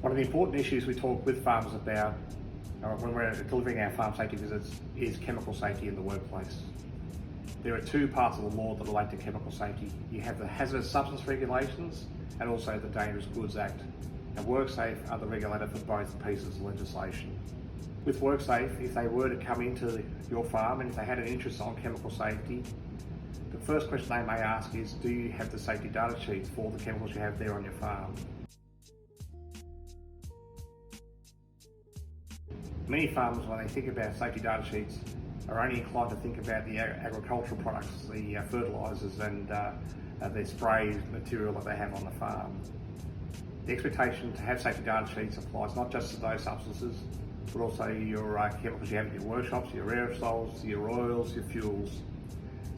One of the important issues we talk with farmers about when we're delivering our farm safety visits is chemical safety in the workplace. There are two parts of the law that relate to chemical safety. You have the hazardous substance regulations and also the Dangerous Goods Act. And WorkSafe are the regulator for both pieces of legislation. With WorkSafe, if they were to come into your farm and if they had an interest on chemical safety, the first question they may ask is, do you have the safety data sheets for the chemicals you have there on your farm? Many farmers, when they think about safety data sheets, are only inclined to think about the agricultural products, the fertilisers and the spray material that they have on the farm. The expectation to have safety data sheets applies not just to those substances, but also your chemicals you have in your workshops, your aerosols, your oils, your fuels.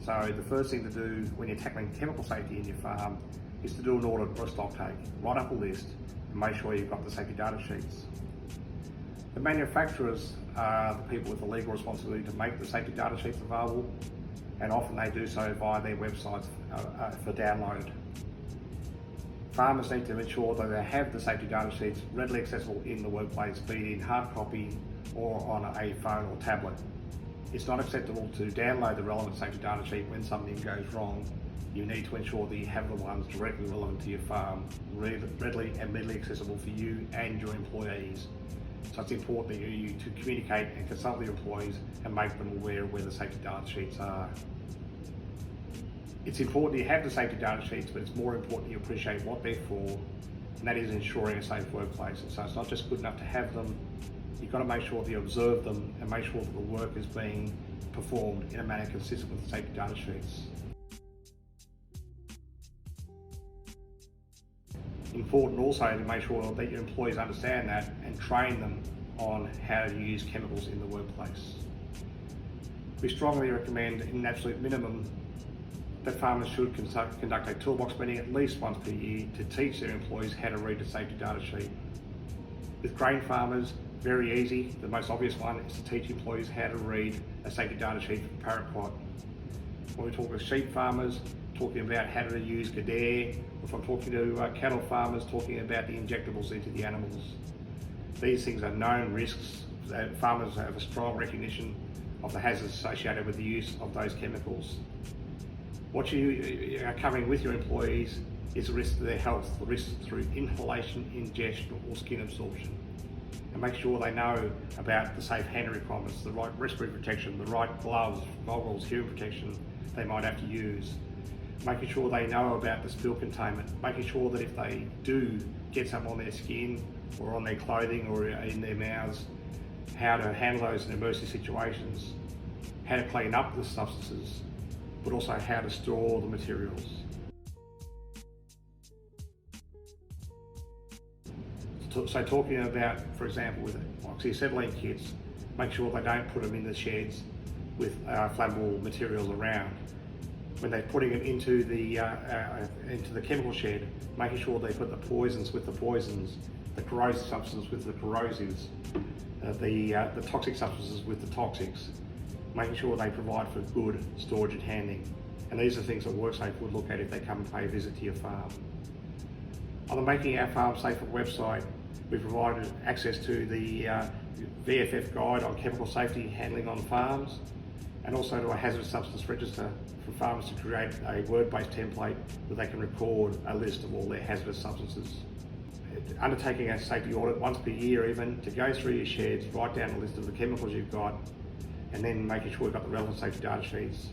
So the first thing to do when you're tackling chemical safety in your farm is to do an audit or a stock take. Write up a list and make sure you've got the safety data sheets. The manufacturers are the people with the legal responsibility to make the safety data sheets available, and often they do so via their websites for download. Farmers need to ensure that they have the safety data sheets readily accessible in the workplace, be it in hard copy or on a phone or tablet. It's not acceptable to download the relevant safety data sheet when something goes wrong. You need to ensure that you have the ones directly relevant to your farm, readily and immediately accessible for you and your employees. So it's important that you to communicate and consult with your employees and make them aware of where the safety data sheets are. It's important you have the safety data sheets, but it's more important you appreciate what they're for, and that is ensuring a safe workplace. And so it's not just good enough to have them, you've got to make sure that you observe them and make sure that the work is being performed in a manner consistent with the safety data sheets. Important also to make sure that your employees understand that and train them on how to use chemicals in the workplace. We strongly recommend, in an absolute minimum, that farmers should conduct a toolbox meeting at least once per year to teach their employees how to read the safety data sheet. With grain farmers, very easy. The most obvious one is to teach employees how to read a safety data sheet for paraquat. When we talk with sheep farmers, talking about how to use Gadare, if I'm talking to cattle farmers, talking about the injectables into the animals. These things are known risks. Farmers have a strong recognition of the hazards associated with the use of those chemicals. What you are covering with your employees is the risk to their health, the risks through inhalation, ingestion or skin absorption. And make sure they know about the safe hand requirements, the right respiratory protection, the right gloves, goggles, hearing protection they might have to use. Making sure they know about the spill containment, making sure that if they do get some on their skin or on their clothing or in their mouths, how to handle those in emergency situations, how to clean up the substances, but also how to store the materials. So talking about, for example, with oxyacetylene kits, make sure they don't put them in the sheds with flammable materials around. When they're putting it into the chemical shed, making sure they put the poisons with the poisons, the corrosive substances with the corrosives, the toxic substances with the toxics, making sure they provide for good storage and handling. And these are things that WorkSafe would look at if they come and pay a visit to your farm. On the Making Our Farm Safer website, we provided access to the VFF guide on chemical safety handling on farms, and also to a hazardous substance register for farmers to create a word-based template where they can record a list of all their hazardous substances. Undertaking a safety audit once per year even, to go through your sheds, write down a list of the chemicals you've got, and then making sure you've got the relevant safety data sheets,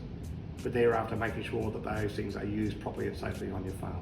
but thereafter making sure that those things are used properly and safely on your farm.